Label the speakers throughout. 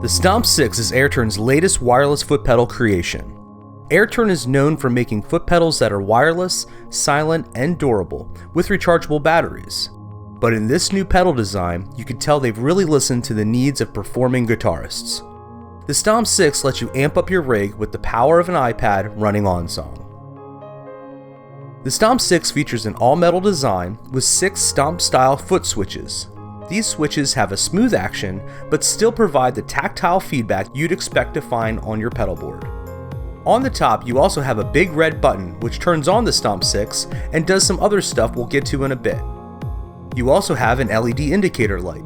Speaker 1: The Stomp 6 is AirTurn's latest wireless foot pedal creation. AirTurn is known for making foot pedals that are wireless, silent, and durable, with rechargeable batteries. But in this new pedal design, you can tell they've really listened to the needs of performing guitarists. The Stomp 6 lets you amp up your rig with the power of an iPad running OnSong. The Stomp 6 features an all-metal design with 6 stomp-style foot switches. These switches have a smooth action, but still provide the tactile feedback you'd expect to find on your pedal board. On the top, you also have a big red button which turns on the Stomp 6 and does some other stuff we'll get to in a bit. You also have an LED indicator light.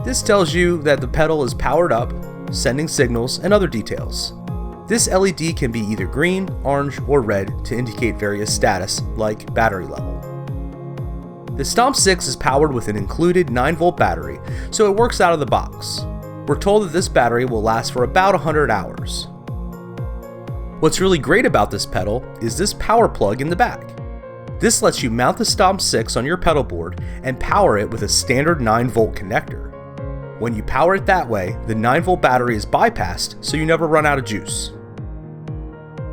Speaker 1: This tells you that the pedal is powered up, sending signals, and other details. This LED can be either green, orange, or red to indicate various status, like battery level. The Stomp 6 is powered with an included 9-volt battery, so it works out of the box. We're told that this battery will last for about 100 hours. What's really great about this pedal is this power plug in the back. This lets you mount the Stomp 6 on your pedal board and power it with a standard 9-volt connector. When you power it that way, the 9-volt battery is bypassed, so you never run out of juice.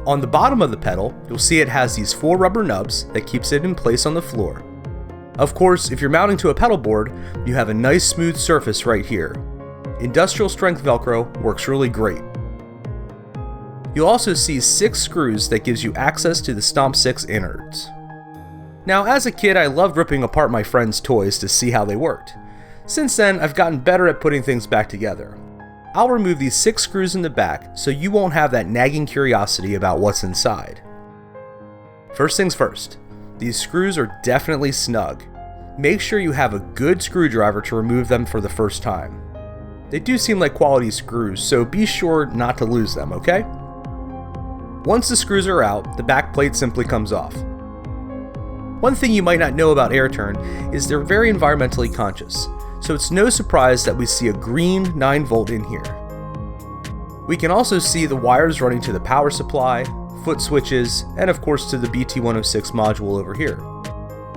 Speaker 1: On the bottom of the pedal, you'll see it has these 4 rubber nubs that keeps it in place on the floor. Of course, if you're mounting to a pedal board, you have a nice smooth surface right here. Industrial strength Velcro works really great. You'll also see 6 screws that gives you access to the Stomp 6 innards. Now, as a kid, I loved ripping apart my friends' toys to see how they worked. Since then, I've gotten better at putting things back together. I'll remove these 6 screws in the back so you won't have that nagging curiosity about what's inside. First things first, these screws are definitely snug. Make sure you have a good screwdriver to remove them for the first time. They do seem like quality screws, so be sure not to lose them, okay? Once the screws are out, the back plate simply comes off. One thing you might not know about AirTurn is they're very environmentally conscious, so it's no surprise that we see a green 9-volt in here. We can also see the wires running to the power supply, foot switches, and of course to the BT106 module over here.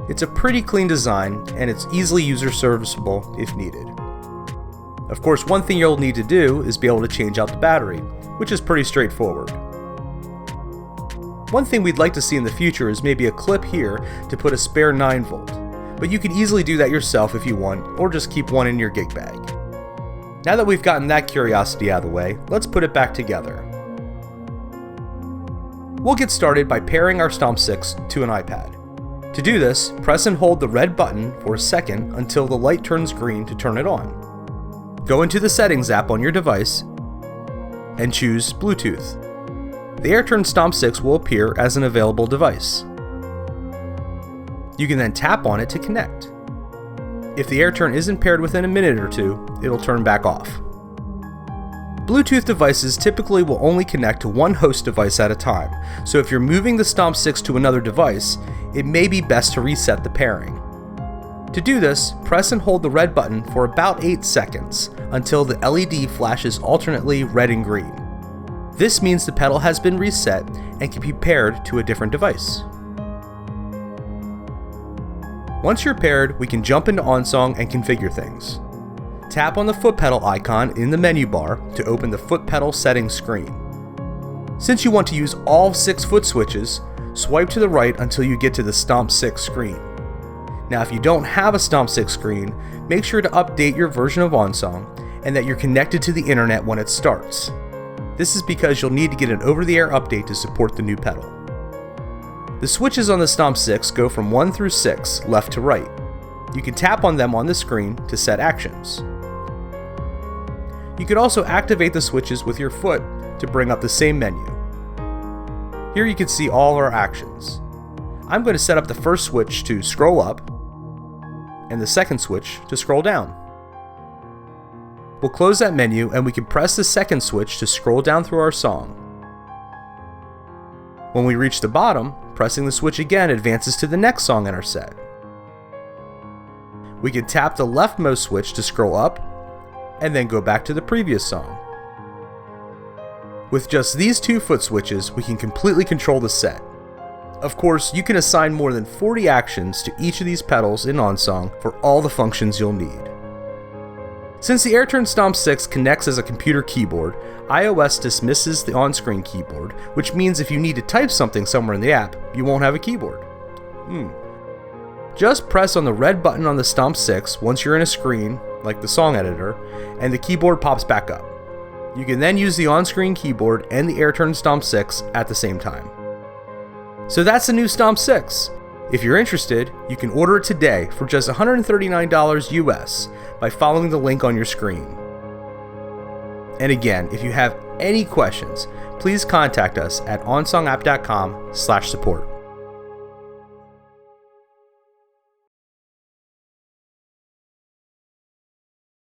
Speaker 1: It's a pretty clean design, and it's easily user serviceable if needed. Of course, one thing you'll need to do is be able to change out the battery, which is pretty straightforward. One thing we'd like to see in the future is maybe a clip here to put a spare 9-volt, but you can easily do that yourself if you want, or just keep one in your gig bag. Now that we've gotten that curiosity out of the way, let's put it back together. We'll get started by pairing our Stomp 6 to an iPad. To do this, press and hold the red button for a second until the light turns green to turn it on. Go into the Settings app on your device and choose Bluetooth. The AirTurn Stomp 6 will appear as an available device. You can then tap on it to connect. If the AirTurn isn't paired within a minute or two, it'll turn back off. Bluetooth devices typically will only connect to one host device at a time, so if you're moving the Stomp 6 to another device, it may be best to reset the pairing. To do this, press and hold the red button for about 8 seconds until the LED flashes alternately red and green. This means the pedal has been reset and can be paired to a different device. Once you're paired, we can jump into OnSong and configure things. Tap on the foot pedal icon in the menu bar to open the foot pedal settings screen. Since you want to use all 6 foot switches, swipe to the right until you get to the Stomp 6 screen. Now if you don't have a Stomp 6 screen, make sure to update your version of OnSong and that you're connected to the internet when it starts. This is because you'll need to get an over-the-air update to support the new pedal. The switches on the Stomp 6 go from 1 through 6, left to right. You can tap on them on the screen to set actions. You could also activate the switches with your foot to bring up the same menu. Here you can see all our actions. I'm going to set up the first switch to scroll up, and the second switch to scroll down. We'll close that menu and we can press the second switch to scroll down through our song. When we reach the bottom, pressing the switch again advances to the next song in our set. We can tap the leftmost switch to scroll up, and then go back to the previous song. With just these 2 foot switches, we can completely control the set. Of course, you can assign more than 40 actions to each of these pedals in OnSong for all the functions you'll need. Since the AirTurn STOMP 6 connects as a computer keyboard, iOS dismisses the on-screen keyboard, which means if you need to type something somewhere in the app, you won't have a keyboard. Just press on the red button on the STOMP 6 once you're in a screen, like the song editor, and the keyboard pops back up. You can then use the on-screen keyboard and the AirTurn STOMP 6 at the same time. So that's the new STOMP 6. If you're interested, you can order it today for just $139 US by following the link on your screen. And again, if you have any questions, please contact us at onsongapp.com/support.